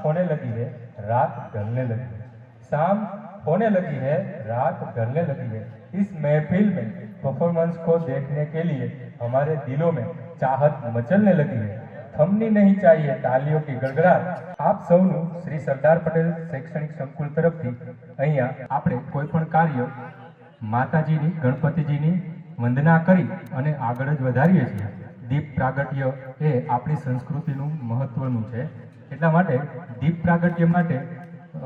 होने लगी है, रात ढलने लगी है। शाम होने लगी है, रात ढलने लगी है। इस महफिल में परफॉर्मेंस को देखने के लिए हमारे दिलों में चाहत मचलने लगी है। थमनी नहीं चाहिए तालियों की गड़गड़ाट। आप સૌનું શ્રી સરદાર પટેલ શૈક્ષણિક સંકુલ તરફથી અહીંયા આપણે કોઈ પણ કાર્ય માતાજીની ગણપતિજીની વંદના કરી અને આગળ જ વધારીએ છીએ। દીપ પ્રાગટ્ય એ આપણી સંસ્કૃતિનું મહત્વનું છે, એટલા માટે દીપ પ્રાગટ્ય માટે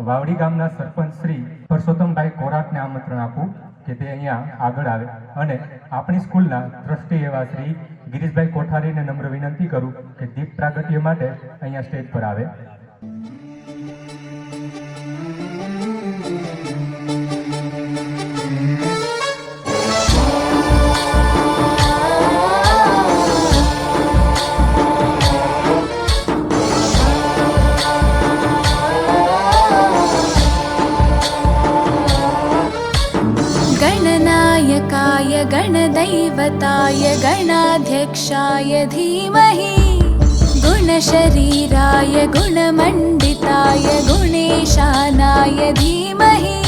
વાવડી ગામના સરપંચ શ્રી પરસોત્તમભાઈ કોરાટને આમંત્રણ આપું કે તે અહીંયા આગળ આવે અને આપણી સ્કૂલના ટ્રસ્ટી એવા શ્રી ગિરીશભાઈ કોઠારીને નમ્ર વિનંતી કરું કે દીપ પ્રાગટ્ય માટે અહીંયા સ્ટેજ પર આવે। गणनायकाय गणदैवताय गणाध्यक्षाय धीमहि गुणशरीराय गुणमण्डिताय गुणेशानाय धीमहि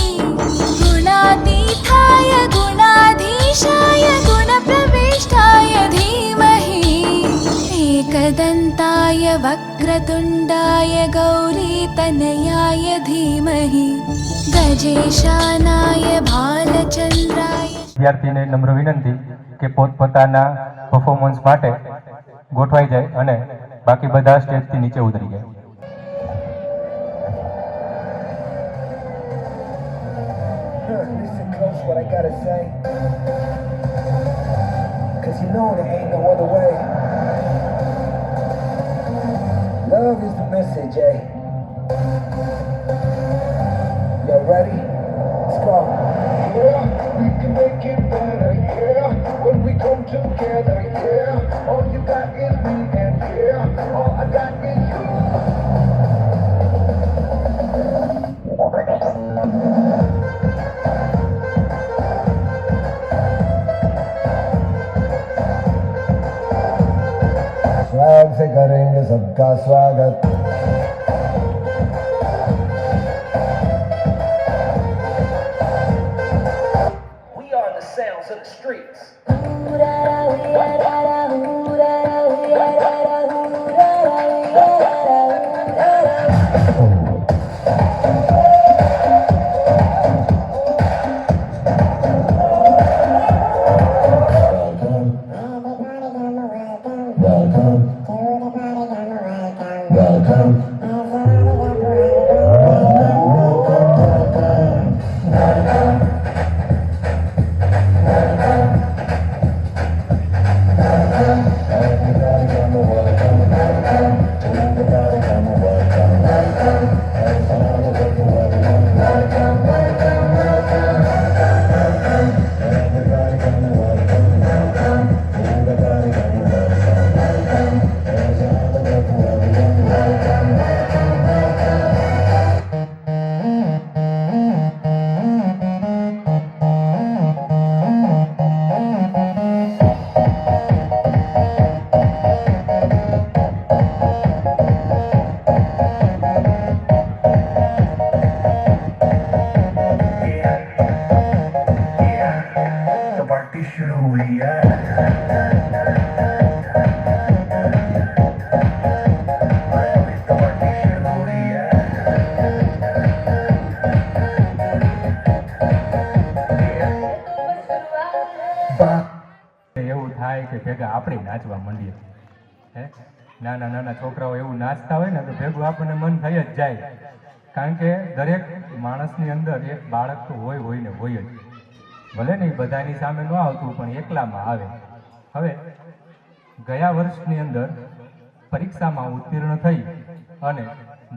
गुणातीताय गुणाधीशाय गुणप्रविष्टाय धीमहि एकदन्ताय वक्रतुण्डाय गौरीतनयाय धीमहि गजेशानाय भालचन्द्राय। વિદ્યાર્થીને નમ્ર વિનંતી કે પોતપોતાના પરફોર્મન્સ માટે ગોઠવાઈ જાય અને બાકી બધા સ્ટેજથી નીચે ઉતરી જાય। Listen close what I gotta say, 'cause you know there ain't no other way. Love is the message, eh? You ready? Let's go. Yeah, we can make it better, yeah. When we come together, yeah. All you got is me and yeah, all I got is you. Swag से करेंगे सबका स्वागत। We are the sounds of the streets. એવું થાય કે ભેગા આપણે નાચવા માંડીએ। હે નાના નાના છોકરાઓ એવું નાચતા હોય ને તો ભેગું આપણને મન થઈ જ જાય, કારણ કે દરેક માણસની અંદર એક બાળક તો હોય ને હોય જ, ભલે ને બધાની સામે ન આવતું પણ એકલામાં આવે। હવે ગયા વર્ષની અંદર પરીક્ષામાં ઉત્તીર્ણ થઈ અને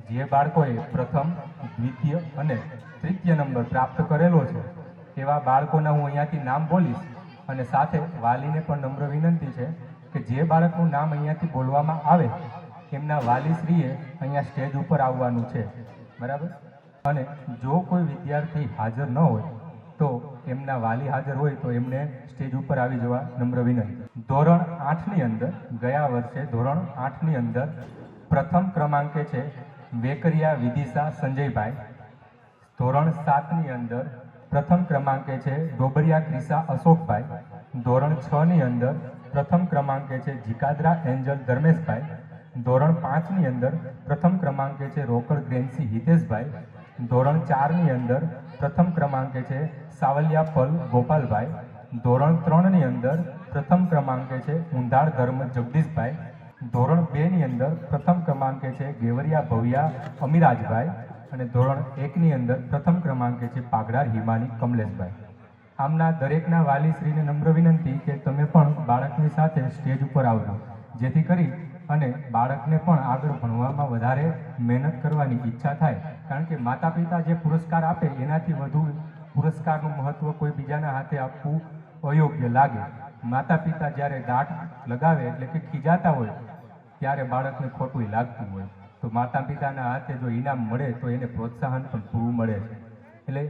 જે બાળકોએ પ્રથમ, દ્વિતીય અને તૃતીય નંબર પ્રાપ્ત કરેલો છે એવા બાળકોના હું અહીંયાથી નામ બોલીશ અને સાથે વાલીને પણ નમ્ર વિનંતી છે કે જે બાળકનું નામ અહીંયાથી બોલવામાં આવે એમના વાલીશ્રીએ અહીંયા સ્ટેજ ઉપર આવવાનું છે, બરાબર। અને જો કોઈ વિદ્યાર્થી હાજર ન હોય તો એમના વાલી હાજર હોય તો એમને સ્ટેજ ઉપર આવી જવા નમ્ર વિનંતી। ધોરણ 8ની અંદર ગયા વર્ષે ધોરણ 8ની અંદર પ્રથમ ક્રમાંકે છે વેકરિયા વિદિશા સંજયભાઈ. ધોરણ 7 ની અંદર પ્રથમ ક્રમાંકે છે ડોબરિયા ક્રિસા અશોકભાઈ. ધોરણ 6 ની અંદર પ્રથમ ક્રમાંકે છે જીકાદરા એન્જલ ધર્મેશભાઈ. ધોરણ 5 ની અંદર પ્રથમ ક્રમાંકે છે રોકડ ગ્રેન્સી હિતેશભાઈ. ધોરણ 4 ની અંદર પ્રથમ ક્રમાંકે છે સાવલિયા પલ ગોપાલભાઈ. ધોરણ 3 ની અંદર પ્રથમ ક્રમાંકે છે ઊંધાડ ધર્મ જગદીશભાઈ. ધોરણ 2 ની અંદર પ્રથમ ક્રમાંકે છે ગેવરિયા ભવ્યા અમિરાજભાઈ. અને ધોરણ 1 ની અંદર પ્રથમ ક્રમાંકે છે પાગડાર હિમાની કમલેશભાઈ. આમના દરેકના વાલીશ્રીને નમ્ર વિનંતી કે તમે પણ બાળકની સાથે સ્ટેજ ઉપર આવજો, જેથી કરી અને બાળકને પણ આગળ ભણવામાં વધારે મહેનત કરવાની ઈચ્છા થાય. કારણ કે માતા પિતા જે પુરસ્કાર આપે એનાથી વધુ પુરસ્કારનું મહત્વ કોઈ બીજાના હાથે આપવું અયોગ્ય લાગે. માતા પિતા જ્યારે દાટ લગાવે એટલે કે ખીજાતા હોય ત્યારે બાળકને ખોટું લાગતું હોય, તો માતા પિતાના હાથે જો ઇનામ મળે તો એને પ્રોત્સાહન પણ પૂરું મળે છે. એટલે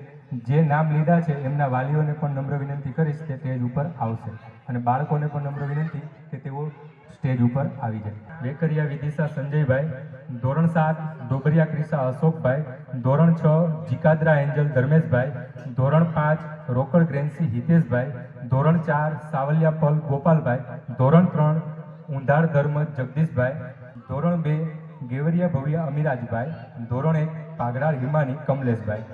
જે નામ લીધા છે એમના વાલીઓને પણ નમ્ર વિનંતી કરીશ કે સ્ટેજ ઉપર આવશે, અને બાળકોને પણ નમ્ર વિનંતી કે તેઓ સ્ટેજ ઉપર આવી જાય. વેકરિયા વિદિશા સંજયભાઈ. ધોરણ 7 ડોબરિયા ક્રિસા અશોકભાઈ. ધોરણ 6 જીકાદરા એન્જલ ધર્મેશભાઈ. ધોરણ 5 રોકડ ગ્રેન્સી હિતેશભાઈ. ધોરણ 4 સાવલિયા પલ ગોપાલભાઈ. ધોરણ 3 ઊંધાડ ધર્મ જગદીશભાઈ. ધોરણ 2 ગેવરિયા ભવ્યા અમિરાજભાઈ. ધોરણ 1 પાગડાર હિમાની કમલેશભાઈ.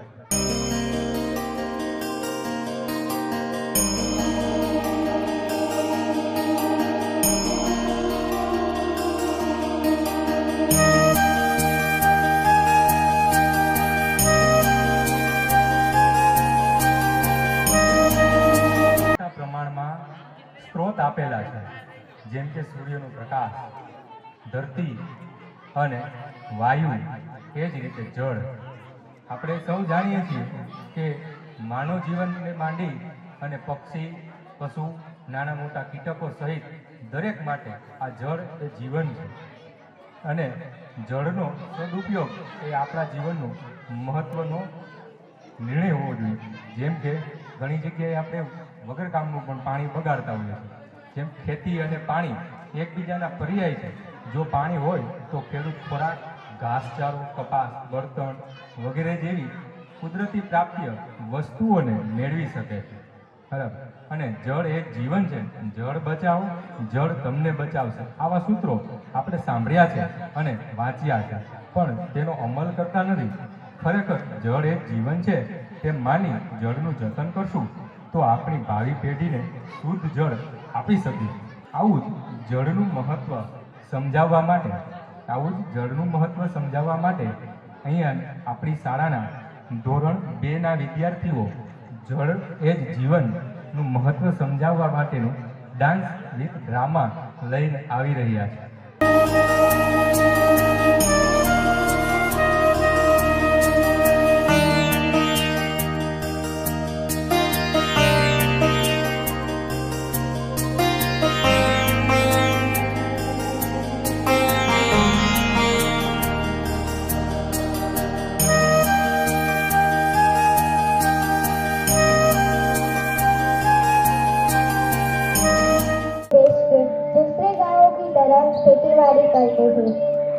પ્રમાણમાં સ્ત્રોત આપેલા છે, જેમ કે સૂર્યનો પ્રકાશ, ધરતી અને વાયુ, એ જ રીતે જળ. આપણે સૌ જાણીએ છીએ કે માનવ જીવનને માંડી અને પક્ષી, પશુ, નાના મોટા કીટકો સહિત દરેક માટે આ જળ એ જીવન છે. અને જળનો સદુપયોગ એ આપણા જીવનનો મહત્વનો નિર્ણય હોવો જોઈએ. જેમ કે ઘણી જગ્યાએ આપણે વગર કામનું પણ પાણી બગાડતા હોઈએ છીએ. જેમ ખેતી અને પાણી એકબીજાના પર્યાય છે. જો પાણી હોય તો ખેડૂત ખોરાક, ઘાસચારો, કપાસ, બળતણ વગેરે જેવી કુદરતી પ્રાપ્ય વસ્તુઓને મેળવી શકે છે. બરાબર. અને જળ એક જીવન છે. જળ બચાવો, જળ તમને બચાવશે. આવા સૂત્રો આપણે સાંભળ્યા છે અને વાંચ્યા છે, પણ તેનો અમલ કરતા નથી. ખરેખર જળ એક જીવન છે તેમ માની જળનું જતન કરશું તો આપણી ભાવિ પેઢીને શુદ્ધ જળ આપી શકીશું. આવું જ જળનું મહત્વ સમજાવવા માટે અહીંયા આપણી શાળાના ધોરણ 2 ના વિદ્યાર્થીઓ જળ એ જ જીવનનું મહત્વ સમજાવવા માટેનું ડાન્સ વિથ ડ્રામા લઈને આવી રહ્યા છે. खेतीबाड़ी करते थे।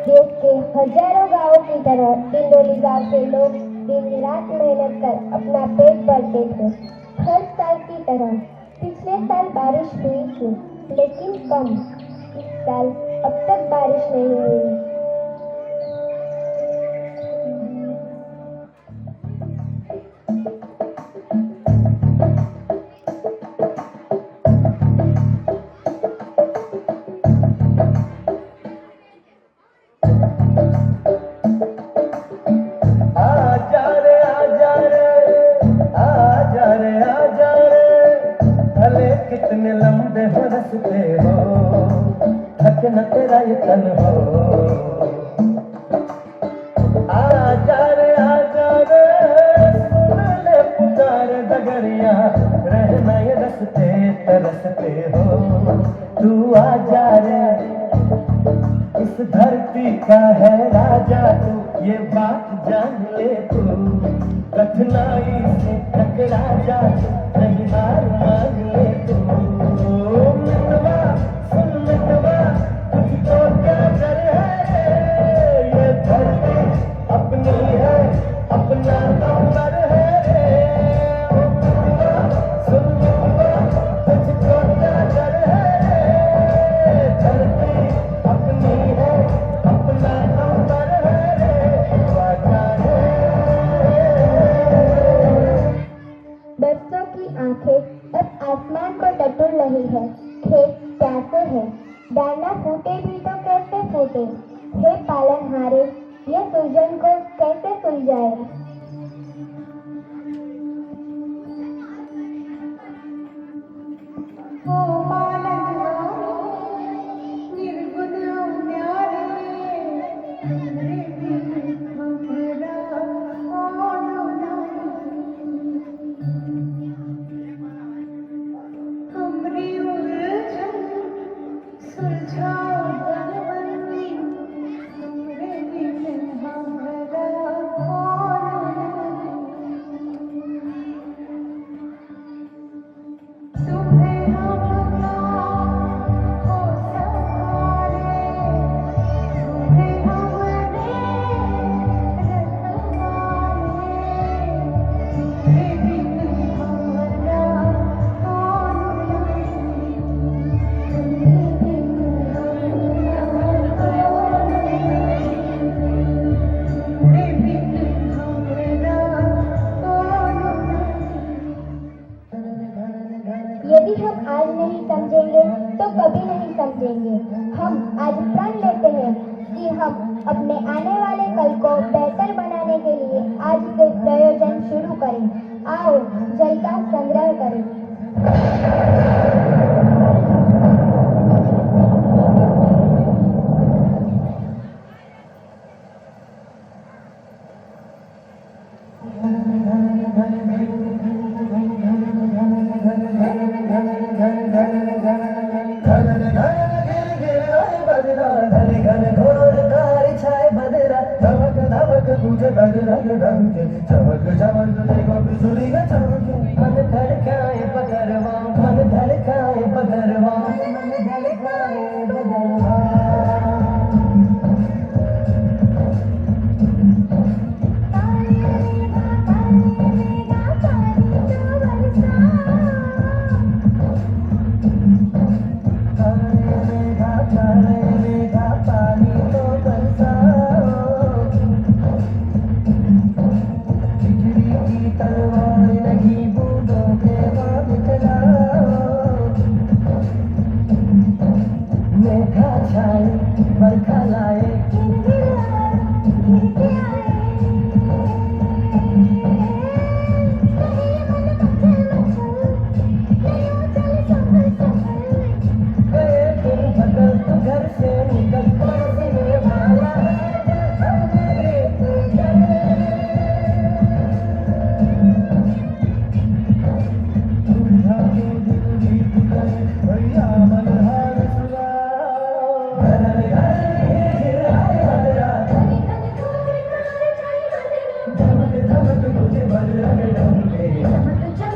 देश के हजारों गांवों की तरह डिंडोली गांव के लोग दिन रात मेहनत कर अपना पेट भरते थे। हर साल की तरह पिछले साल बारिश हुई थी, लेकिन कम। इस साल अब तक बारिश नहीं हुई। कितने लंबे हो रस्ते हो, थक न तेरा ये तन हो। आजा रे सुन ले पुकार डगरिया, रहना ये रस्ते तरसते हो। तू आजा रे, इस धरती का है राजा तू, ये बात जान ले तू। कठिनाई से टकरा जा, नहीं हार मान ले तू। मितवा सुन मितवा, तुझको क्या डर है, ये धरती नंबर है रे ओ सुन तुझको क्या डर है रे धरती अपनी है अपना नंबर है रे वादा है बरसों की आंखें अब आसमान को टटोल रही है। खेत प्यासे है, दाना फूटे भी तो कैसे फूटे। हे पालनहारे, ये सुलझन को कैसे सुलझाए। ओ पालनहारे, निर्गुण न्यारे, हमरे बिन हमरा कौन नहीं। हमरी उलझन सुलझाओ भगवती, हमरे बिन हमरा कौन नहीं। तुम्हें हमका हो सहारे, तुम्हें हमने रखवारे, तुम्हें बिन हमरा कौन नहीं। तुम्हें बिन हमरा कौन नहीं। तुम्हें बिन हमरा कौन नहीं। यदि हम आज नहीं समझेंगे तो कभी नहीं समझेंगे। हम आज प्रण लेते हैं कि हम अपने आने वाले कल को बेहतर बनाने के लिए आज से प्रयोजन शुरू करें। आओ जल का संग्रह करें। चमक चमक देखो बिजुली का चमक मन धड़काए बदरवा मन धड़काए बदरवा मन धड़काए बदरवा बरखा लाए घर से निकल माला चमक